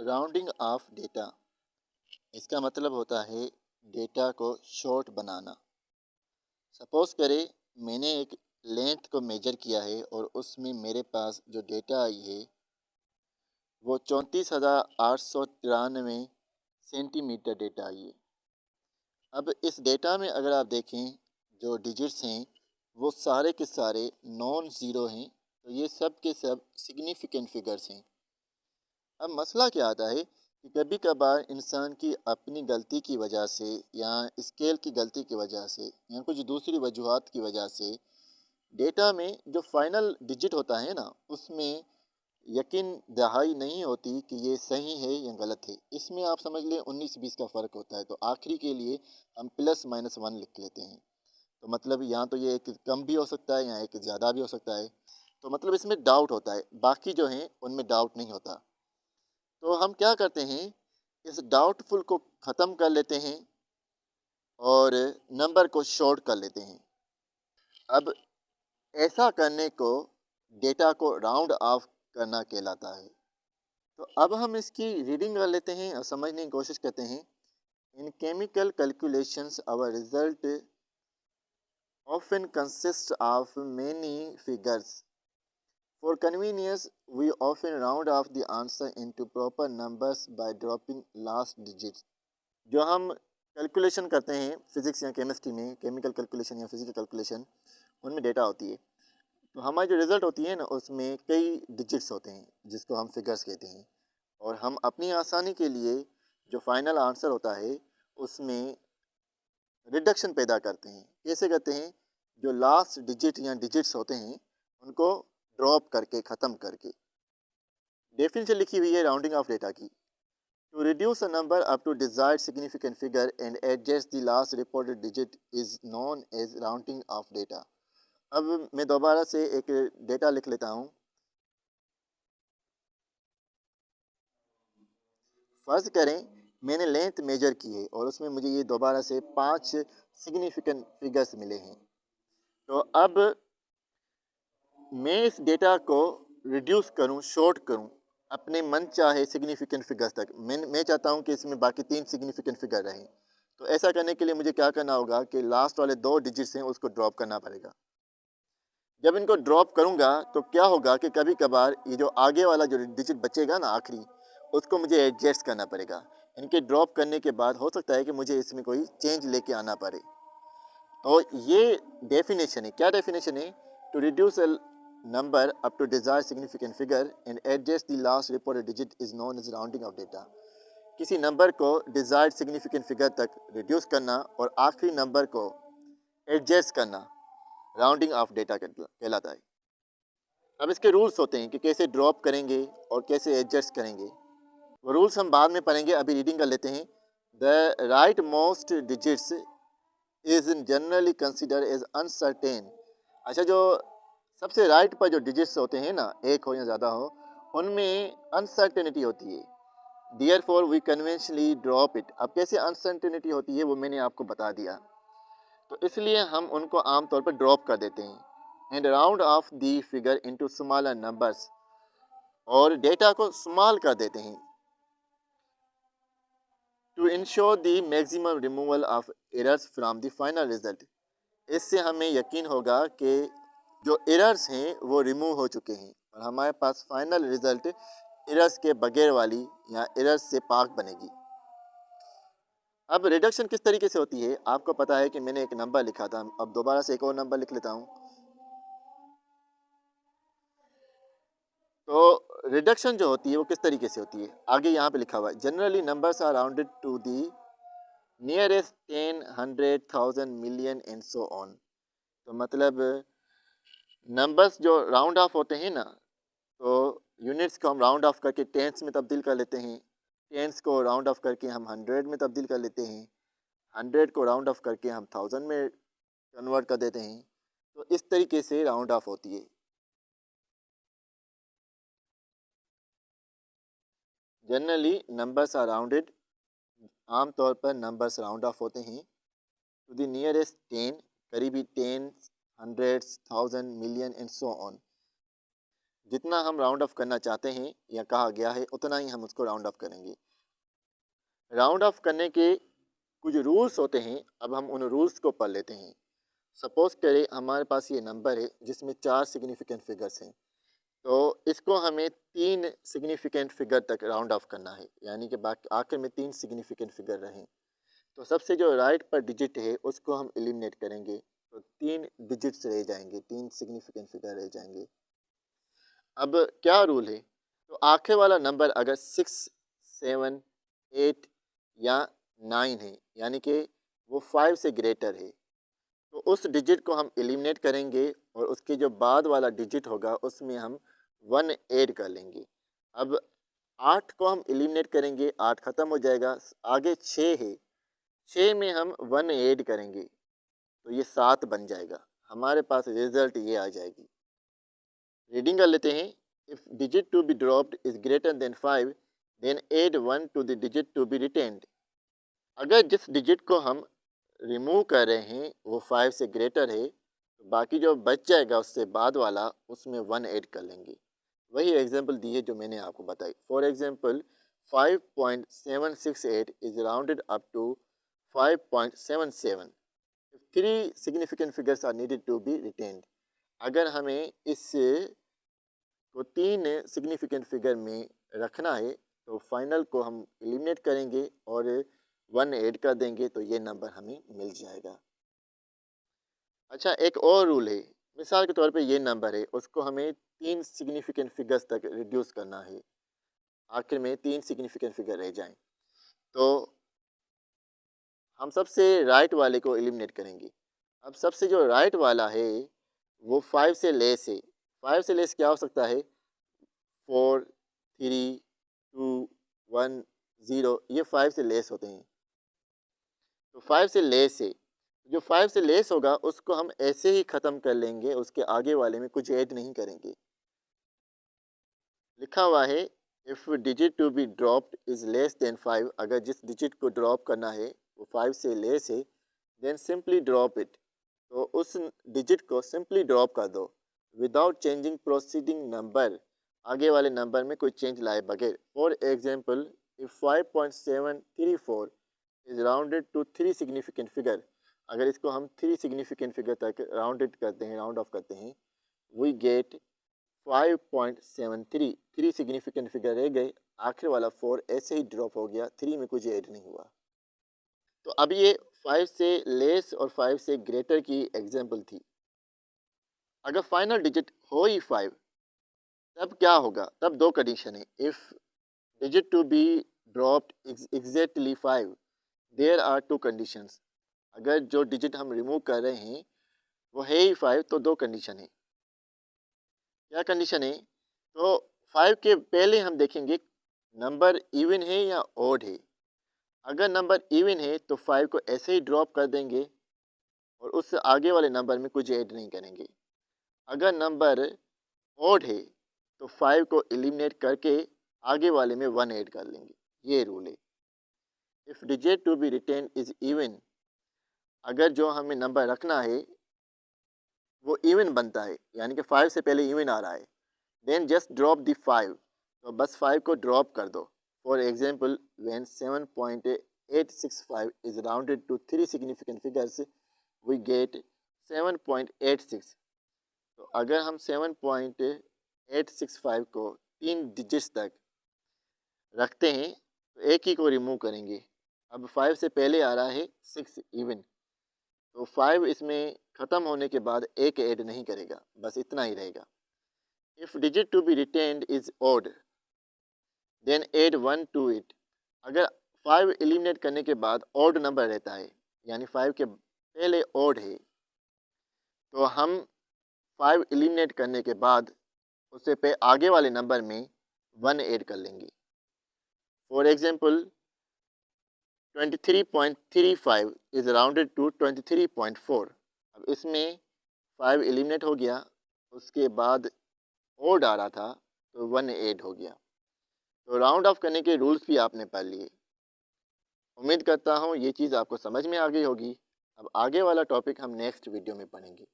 Rounding off data, इसका मतलब होता है डेटा को शॉर्ट बनाना। सपोज़ करें मैंने एक लेंथ को मेजर किया है और उसमें मेरे पास जो डेटा आई है वो 34,893 सेंटीमीटर डेटा आई है। अब इस डेटा में अगर आप देखें जो डिजिट्स हैं वो सारे के सारे नॉन ज़ीरो हैं, तो ये सब के सब सिग्निफिकेंट फिगर्स हैं। अब मसला क्या आता है कि कभी कभार इंसान की अपनी गलती की वजह से या स्केल की गलती की वजह से या कुछ दूसरी वजूहात की वजह से डेटा में जो फाइनल डिजिट होता है ना उसमें यकीन दहाई नहीं होती कि ये सही है या गलत है। इसमें आप समझ लें 19-20 का फ़र्क होता है, तो आखिरी के लिए हम +-1 लिख लेते हैं। तो मतलब यहाँ तो ये एक कम भी हो सकता है या एक ज़्यादा भी हो सकता है, तो मतलब इसमें डाउट होता है, बाकी जो हैं उनमें डाउट नहीं होता। तो हम क्या करते हैं, इस डाउटफुल को ख़त्म कर लेते हैं और नंबर को शॉर्ट कर लेते हैं। अब ऐसा करने को डेटा को राउंड ऑफ करना कहलाता है। तो अब हम इसकी रीडिंग कर लेते हैं और समझने की कोशिश करते हैं। In chemical calculations our result often consists of many figures. For convenience, we often round off the answer into proper numbers by dropping last digits. जो हम कैलकुलेशन करते हैं फिज़िक्स या केमिस्ट्री में, केमिकल कैलकुलेशन या फिजिकल कैलकुलेशन, उनमें data होती है। तो हमारी जो रिज़ल्ट होती है ना उसमें कई डिजिट्स होते हैं जिसको हम फिगर्स कहते हैं, और हम अपनी आसानी के लिए जो फाइनल आंसर होता है उसमें रिडक्शन पैदा करते हैं। कैसे करते हैं? जो लास्ट डिजिट या डिजिट्स होते हैं उनको ड्रॉप करके, ख़त्म करके। डेफिनेशन लिखी हुई है राउंडिंग ऑफ डेटा की। To reduce a number up to desired significant figure and adjust the last reported digit is known as rounding of data. अब मैं दोबारा से एक डेटा लिख लेता हूँ। फ़र्ज़ करें मैंने लेंथ मेजर की है और उसमें मुझे ये दोबारा से 5 सिग्निफिकेंट फिगर्स मिले हैं। तो अब मैं इस डेटा को रिड्यूस करूँ, शॉर्ट करूँ अपने मन चाहे सिग्निफिकेंट फिगर्स तक। मैं चाहता हूँ कि इसमें बाकी 3 सिग्निफिकेंट फिगर रहें। तो ऐसा करने के लिए मुझे क्या करना होगा कि लास्ट वाले 2 डिजिट्स हैं उसको ड्रॉप करना पड़ेगा। जब इनको ड्रॉप करूँगा तो क्या होगा कि कभी कभार ये जो आगे वाला जो डिजिट बचेगा ना आखिरी, उसको मुझे एडजस्ट करना पड़ेगा। इनके ड्रॉप करने के बाद हो सकता है कि मुझे इसमें कोई चेंज लेके आना पड़े। तो ये डेफिनेशन है। क्या डेफिनेशन है? To reduce a number up to desire significant figure and adjust the last reported digit is known as rounding off data. किसी नंबर को डिजायर्ड सिग्निफिकेंट फिगर तक रिड्यूस करना और आखिरी नंबर को एडजस्ट करना राउंडिंग ऑफ डेटा कहलाता है। अब इसके रूल्स होते हैं कि कैसे ड्रॉप करेंगे और कैसे एडजस्ट करेंगे। वो रूल्स हम बाद में पढ़ेंगे, अभी रीडिंग कर लेते हैं। The right most digits is generally consider as uncertain. अच्छा, जो सबसे राइट पर जो डिजिट्स होते हैं ना, एक हो या ज़्यादा हो, उनमें अनसर्टेनिटी होती है। Therefore we conventionally drop it. अब कैसे अनसर्टेनिटी होती है वो मैंने आपको बता दिया, तो इसलिए हम उनको आमतौर पर ड्रॉप कर देते हैं। And round off the figure into smaller numbers, और डेटा को स्मॉल कर देते हैं। To ensure the maximum removal of errors from the final result. इससे हमें यकीन होगा कि जो एरर्स हैं वो रिमूव हो चुके हैं और हमारे पास फाइनल रिजल्ट एरर्स के बगैर वाली या एरर्स से पाक बनेगी। अब रिडक्शन किस तरीके से होती है? आपको पता है कि मैंने एक नंबर लिखा था, अब दोबारा से एक और नंबर लिख लेता हूँ। तो रिडक्शन जो होती है वो किस तरीके से होती है? आगे यहाँ पे लिखा हुआ है, generally numbers are rounded to the nearest 10, 100, 1000, million and so on. तो मतलब नंबर्स जो राउंड ऑफ होते हैं ना, तो यूनिट्स को हम राउंड ऑफ करके टेंस में तब्दील कर लेते हैं, टेंस को राउंड ऑफ करके हम 100 में तब्दील कर लेते हैं, 100 को राउंड ऑफ करके हम 1000 में कन्वर्ट कर देते हैं। तो इस तरीके से राउंड ऑफ होती है। जनरली नंबर्स आर राउंडेड, आमतौर पर नंबर्स राउंड ऑफ होते हैं टू द नियरेस्ट 10, करीबी 10, 100, 1000, मिलियन एंड सो ऑन। जितना हम राउंड ऑफ करना चाहते हैं या कहा गया है उतना ही हम उसको राउंड ऑफ करेंगे। राउंड ऑफ करने के कुछ रूल्स होते हैं, अब हम उन रूल्स को पढ़ लेते हैं। सपोज करें हमारे पास ये नंबर है जिसमें 4 सिग्निफिकेंट फिगर्स हैं, तो इसको हमें 3 सिग्निफिकेंट फिगर तक राउंड ऑफ करना है, यानी कि बाकी आखिर में 3 सिग्निफिकेंट फिगर रहें। तो सबसे जो राइट पर डिजिट है उसको हम एलिमिनेट करेंगे, तो 3 डिजिट्स रह जाएंगे, 3 सिग्निफिकेंट फिगर रह जाएंगे। अब क्या रूल है, तो आखिर वाला नंबर अगर 6, 7, 8 या 9 है, यानी कि वो 5 से ग्रेटर है, तो उस डिजिट को हम एलिमिनेट करेंगे और उसके जो बाद वाला डिजिट होगा उसमें हम 1 ऐड कर लेंगे। अब 8 को हम एलिमिनेट करेंगे, 8 ख़त्म हो जाएगा, आगे 6 है, 6 में हम 1 ऐड करेंगे तो ये 7 बन जाएगा। हमारे पास रिजल्ट ये आ जाएगी। रीडिंग कर लेते हैं। If digit to be dropped is greater than 5 then add 1 to the digit to be retained. अगर जिस डिजिट को हम रिमूव कर रहे हैं वो 5 से ग्रेटर है, तो बाकी जो बच जाएगा उससे बाद वाला उसमें 1 ऐड कर लेंगे। वही एग्जांपल दी है जो मैंने आपको बताई। For example 5.768 is rounded up to 5.77। 3 significant figures are needed to be retained. अगर हमें इस को 3 सिग्निफिकेंट फिगर में रखना है तो फाइनल को हम एलिमिनेट करेंगे और 1 ऐड कर देंगे तो ये नंबर हमें मिल जाएगा। अच्छा, एक और रूल है। मिसाल के तौर पे ये नंबर है, उसको हमें 3 सिग्निफिकेंट फिगर्स तक रिड्यूस करना है, आखिर में 3 सिग्निफिकेंट फिगर रह जाएं, तो हम सबसे राइट वाले को एलिमिनेट करेंगे। अब सबसे जो राइट वाला है वो 5 से लेस है। 5 से लेस क्या हो सकता है? 4, 3, 2, 1, 0, ये 5 से लेस होते हैं। तो 5 से लेस है, जो 5 से लेस होगा उसको हम ऐसे ही ख़त्म कर लेंगे, उसके आगे वाले में कुछ ऐड नहीं करेंगे। लिखा हुआ है if digit to be dropped is less than 5, अगर जिस डिजिट को ड्रॉप करना है वो 5 से लेस है, देन सिंपली ड्रॉप इट, तो उस डिजिट को सिंपली ड्रॉप कर दो विदाउट चेंजिंग प्रोसीडिंग नंबर, आगे वाले नंबर में कोई चेंज लाए बगैर। For example if 5.734 is rounded to 3 significant figure, अगर इसको हम 3 सिग्निफिकेंट फिगर तक राउंडेड करते हैं, राउंड ऑफ करते हैं, वी गेट 5.73। 3 सिग्निफिकेंट फिगर रह गए, आखिर वाला 4 ऐसे ही ड्रॉप हो गया, 3 में कुछ ऐड नहीं हुआ। तो अब ये 5 से लेस और 5 से ग्रेटर की एग्जांपल थी। अगर फाइनल डिजिट हो ही 5, तब क्या होगा? तब 2 कंडीशन है। If digit to be dropped exactly 5, there are 2 conditions. अगर जो डिजिट हम रिमूव कर रहे हैं वो है ही 5, तो 2 कंडीशन है। क्या कंडीशन है? तो 5 के पहले हम देखेंगे नंबर इवन है या ओड है। अगर नंबर इवन है तो 5 को ऐसे ही ड्रॉप कर देंगे और उससे आगे वाले नंबर में कुछ ऐड नहीं करेंगे। अगर नंबर ओड है तो 5 को एलिमिनेट करके आगे वाले में 1 ऐड कर लेंगे। ये रूल है। If digit to be retain is even, अगर जो हमें नंबर रखना है वो इवन बनता है, यानी कि 5 से पहले इवन आ रहा है, देन जस्ट ड्रॉप द 5, तो बस 5 को ड्रॉप कर दो। For example when 7.865 is rounded to 3 significant figures we get 7.86। तो अगर हम 7.865 को 3 डिजिट्स तक रखते हैं तो एक ही को रिमूव करेंगे। अब 5 से पहले आ रहा है 6 इवन, तो 5 इसमें ख़त्म होने के बाद एक ऐड नहीं करेगा, बस इतना ही रहेगा। If digit to be retained is odd then add 1 to it. अगर 5 एलिमिनेट करने के बाद ओड नंबर रहता है, यानी 5 के पहले ओड है, तो हम 5 एलिमिनेट करने के बाद उससे पे आगे वाले नंबर में 1 ऐड कर लेंगे। For example 23.35 is rounded to 23.4। अब इसमें 5 एलिमिनेट हो गया, उसके बाद ओड आ रहा था तो 1 ऐड हो गया। तो राउंड ऑफ करने के रूल्स भी आपने पढ़ लिए। उम्मीद करता हूँ ये चीज़ आपको समझ में आ गई होगी। अब आगे वाला टॉपिक हम नेक्स्ट वीडियो में पढ़ेंगे।